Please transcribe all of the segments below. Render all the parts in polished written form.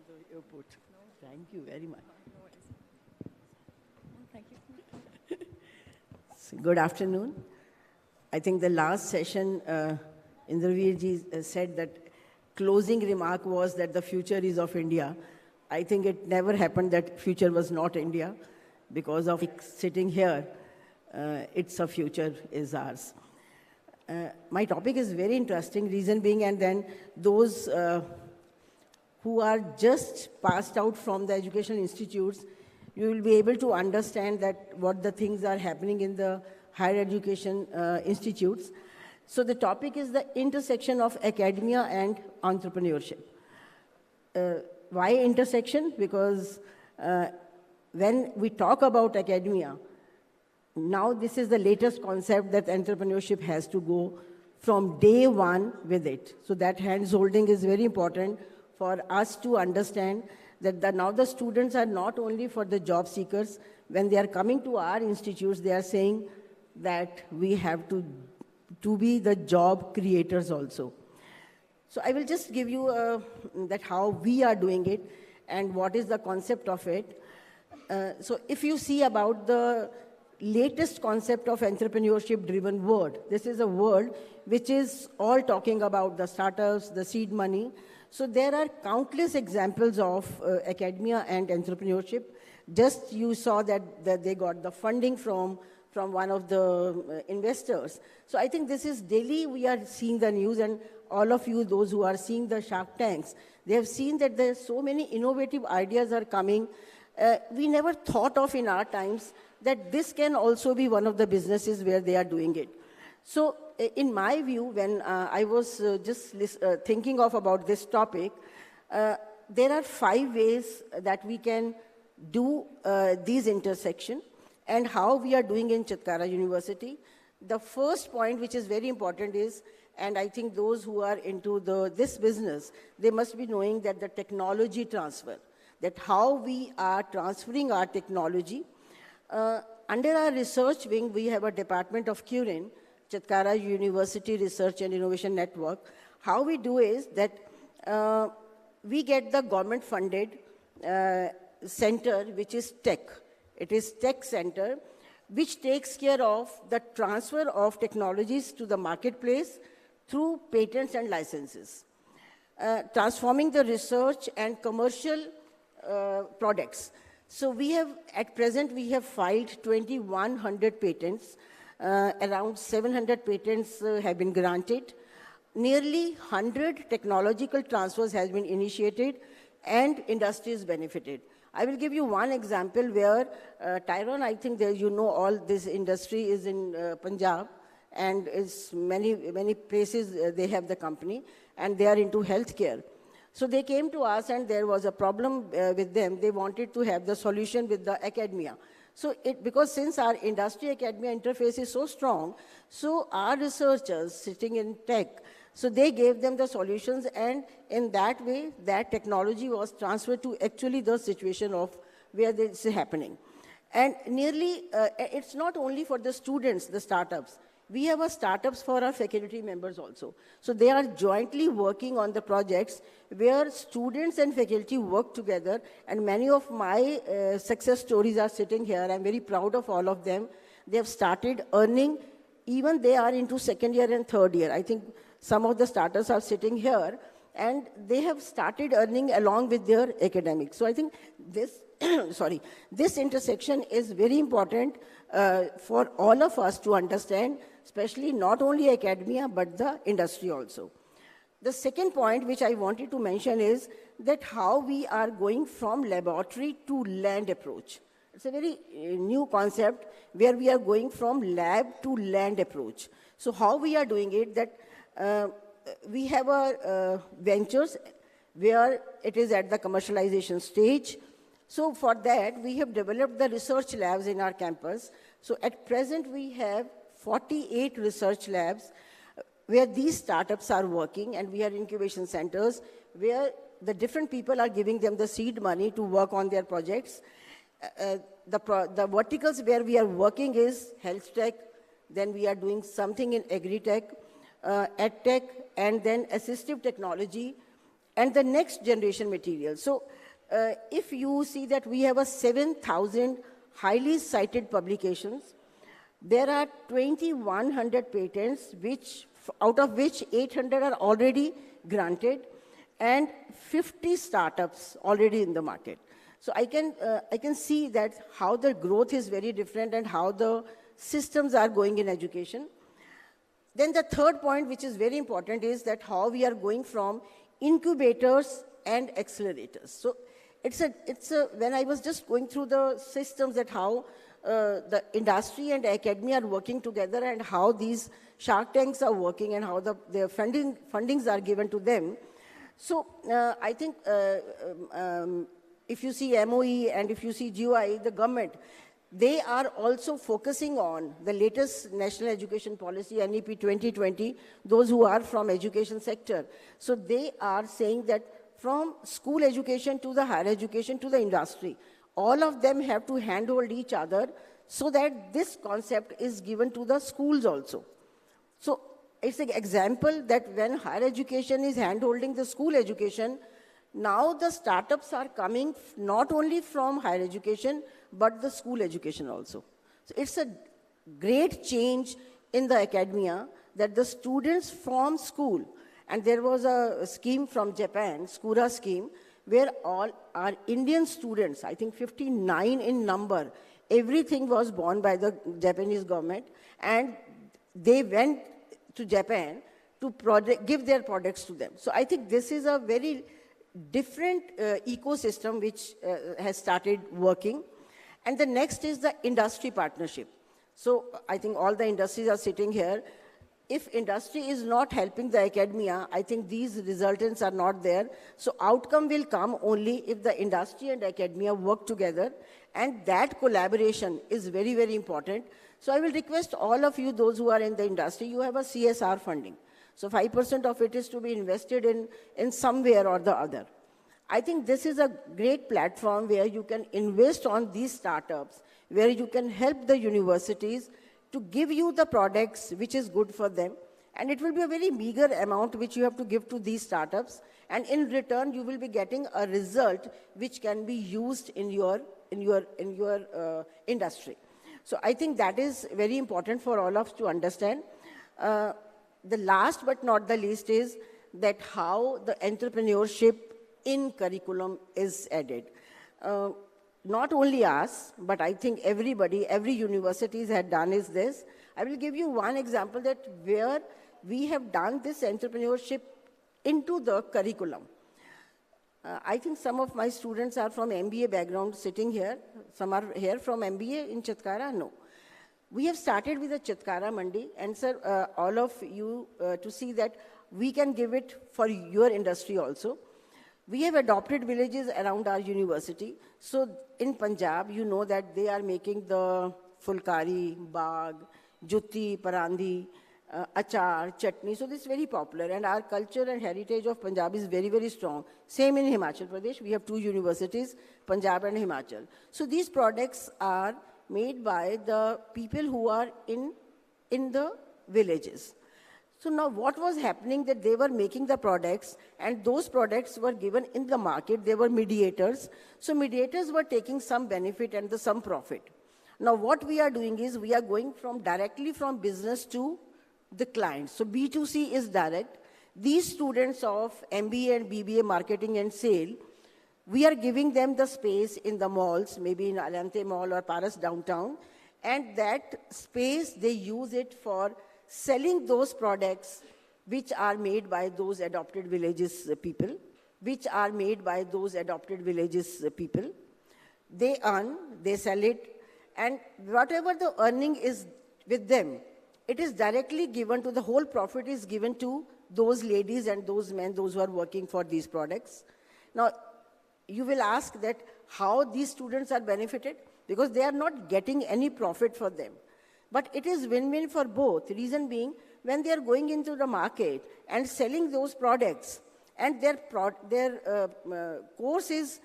the airport. Thank you very much. Thank you. Good afternoon. I think the last session, Indraveerji said that closing remark was that the future is of India. I think it never happened that future was not India. Because of sitting here, it's a future is ours. My topic is very interesting, reason being, and then those who are just passed out from the educational institutes, you will be able to understand that what the things are happening in the higher education institutes. So the topic is the intersection of academia and entrepreneurship. Why intersection? Because when we talk about academia, now this is the latest concept that entrepreneurship has to go from day one with it. So that hands-holding is very important for us to understand that now the students are not only for the job seekers. When they are coming to our institutes, they are saying that we have to be the job creators also. So I will just give you that how we are doing it and what is the concept of it. So if you see about the latest concept of entrepreneurship-driven world, this is a world which is all talking about the startups, the seed money. So there are countless examples of academia and entrepreneurship. Just you saw that they got the funding from one of the investors. So I think this is daily we are seeing the news, and all of you, those who are seeing the Shark Tanks, they have seen that there are so many innovative ideas are coming. We never thought of in our times that this can also be one of the businesses where they are doing it. So in my view, when I was just thinking of about this topic, there are 5 ways that we can do these intersections and how we are doing in Chitkara University. The first point, which is very important, is, and I think those who are into this business, they must be knowing that the technology transfer, that how we are transferring our technology. Under our research wing, we have a department of CURIN, Chitkara University Research and Innovation Network. How we do is that we get the government-funded center, which is TECH. It is TECH Center, which takes care of the transfer of technologies to the marketplace through patents and licenses, transforming the research and commercial products. So we have, at present, we have filed 2,100 patents. Around 700 patents have been granted. Nearly 100 technological transfers has been initiated and industries benefited. I will give you one example where Tyrone, I think that you know all this industry is in Punjab, and it's many places they have the company, and they are into healthcare. So they came to us, and there was a problem with them. They wanted to have the solution with the academia. So because since our industry-academia interface is so strong, so our researchers sitting in tech, so they gave them the solutions, and in that way, that technology was transferred to actually the situation of where this is happening. And nearly, it's not only for the students, the startups. We have startups for our faculty members also. So they are jointly working on the projects where students and faculty work together, and many of my success stories are sitting here. I'm very proud of all of them. They have started earning, even they are into second year and third year. I think some of the starters are sitting here, and they have started earning along with their academics. So I think this, this intersection is very important for all of us to understand, especially not only academia, but the industry also. The second point which I wanted to mention is that how we are going from laboratory to land approach. It's a very new concept where we are going from lab to land approach. So how we are doing it, that we have a ventures where it is at the commercialization stage. So for that, we have developed the research labs in our campus. So at present, we have 48 research labs where these startups are working, and we have incubation centers where the different people are giving them the seed money to work on their projects. The verticals where we are working is health tech, then we are doing something in agri-tech, ed-tech, and then assistive technology. and the next generation material. So if you see that we have a 7,000 highly cited publications, there are 2,100 patents, out of which 800 are already granted, and 50 startups already in the market. So I can see that how the growth is very different and how the systems are going in education. Then the third point, which is very important, is that how we are going from incubators and accelerators. So when I was just going through the systems, that how the industry and academia are working together and how these Shark Tanks are working and how their fundings are given to them. So I think if you see MOE and if you see GOI, the government, they are also focusing on the latest National Education Policy, NEP 2020, those who are from education sector. So they are saying that from school education to the higher education to the industry, all of them have to handhold each other so that this concept is given to the schools also. So it's an example that when higher education is handholding the school education, now the startups are coming not only from higher education, but the school education also. So it's a great change in the academia that the students from school, and there was a scheme from Japan, Skura scheme, where all our Indian students, I think 59 in number, everything was borne by the Japanese government, and they went to Japan to give their products to them. So I think this is a very different ecosystem which has started working. And the next is the industry partnership. So I think all the industries are sitting here. If industry is not helping the academia, I think these resultants are not there. So outcome will come only if the industry and academia work together, and that collaboration is very, very important. So I will request all of you, those who are in the industry, you have a CSR funding. So 5% of it is to be invested in somewhere or the other. I think this is a great platform where you can invest on these startups, where you can help the universities to give you the products which is good for them. And it will be a very meager amount which you have to give to these startups. And in return, you will be getting a result which can be used in your industry. So I think that is very important for all of us to understand. The last but not the least is that how the entrepreneurship in curriculum is added. Not only us, but I think everybody, every university had done is this. I will give you one example that where we have done this entrepreneurship into the curriculum. I think some of my students are from MBA background sitting here. Some are here from MBA in Chitkara? No. We have started with a Chitkara Mandi, and sir, all of you to see that we can give it for your industry also. We have adopted villages around our university. So in Punjab, you know that they are making the fulkari, bag, jutti, parandi, achar, chutney. So this is very popular. And our culture and heritage of Punjab is very, very strong. Same in Himachal Pradesh. We have two universities, Punjab and Himachal. So these products are made by the people who are in the villages. So now what was happening that they were making the products and those products were given in the market. They were mediators. So mediators were taking some benefit and some profit. Now what we are doing is we are going directly from business to the client. So B2C is direct. These students of MBA and BBA marketing and sale, we are giving them the space in the malls, maybe in Alante Mall or Paras downtown, and that space they use it for selling those products which are made by those adopted villages people, They earn, they sell it, and whatever the earning is with them, it is directly given to, the whole profit is given to those ladies and those men, those who are working for these products. Now, you will ask that how these students are benefited, because they are not getting any profit for them. But it is win-win for both. Reason being, when they are going into the market and selling those products, and their course is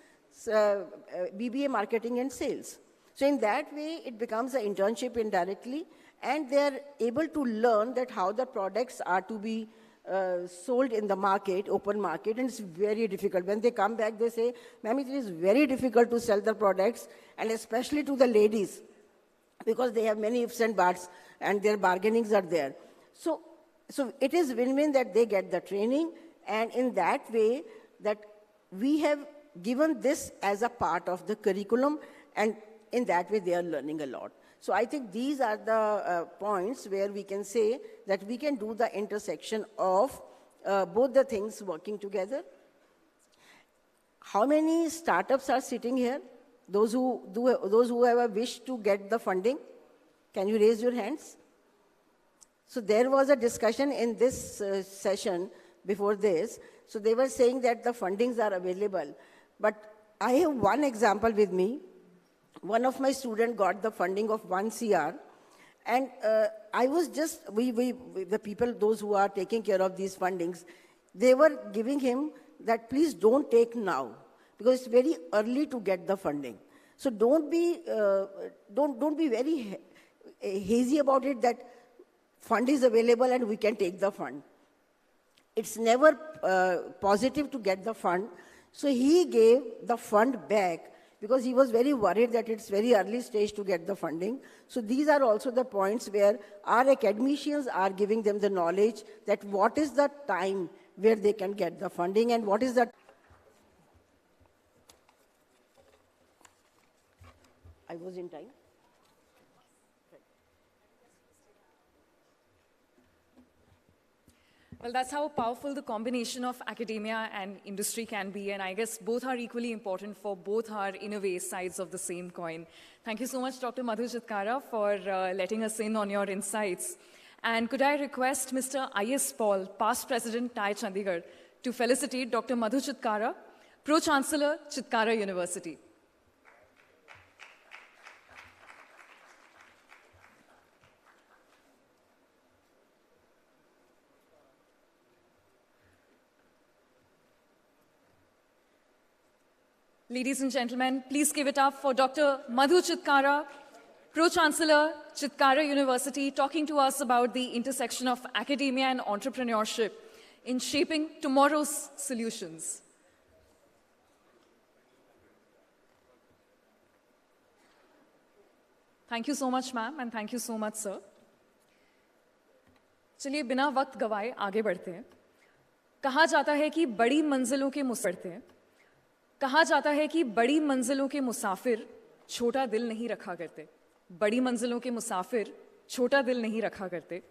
BBA marketing and sales. So in that way, it becomes an internship indirectly, and they are able to learn that how the products are to be sold in the market, open market, and it's very difficult. When they come back, they say, ma'am, it is very difficult to sell the products, and especially to the ladies, because they have many ifs and buts, and their bargainings are there. So it is win-win that they get the training, and in that way, that we have given this as a part of the curriculum, and in that way, they are learning a lot. So I think these are the points where we can say that we can do the intersection of both the things working together. How many startups are sitting here? Those who have a wish to get the funding, can you raise your hands? So there was a discussion in this session before this. So they were saying that the fundings are available. But I have one example with me. One of my students got the funding of 1 CR, and I was just, the people, those who are taking care of these fundings, they were giving him that please don't take now, because it's very early to get the funding. So don't be very hazy about it that fund is available and we can take the fund. It's never positive to get the fund. So he gave the fund back, because he was very worried that it's very early stage to get the funding. So these are also the points where our academicians are giving them the knowledge that what is the time where they can get the funding and what is the... I was in time. Well, that's how powerful the combination of academia and industry can be, and I guess both are equally important for both our, in a way, sides of the same coin. Thank you so much, Dr. Madhu Chitkara, for letting us in on your insights. And could I request Mr. I.S. Paul, past President, TiE Chandigarh, to felicitate Dr. Madhu Chitkara, Pro-Chancellor, Chitkara University. Ladies and gentlemen, please give it up for Dr. Madhu Chitkara, Pro-Chancellor, Chitkara University, talking to us about the intersection of academia and entrepreneurship in shaping tomorrow's solutions. Thank you so much, ma'am, and thank you so much, sir. चलिए बिना वक्त गवाए आगे बढ़ते हैं. कहा जाता है कि बड़ी मंजिलों के मुसाफिर हैं. कहा जाता है कि बड़ी मंजिलों के मुसाफिर छोटा दिल नहीं रखा करते. बड़ी मंजिलों के मुसाफिर छोटा दिल नहीं रखा करते.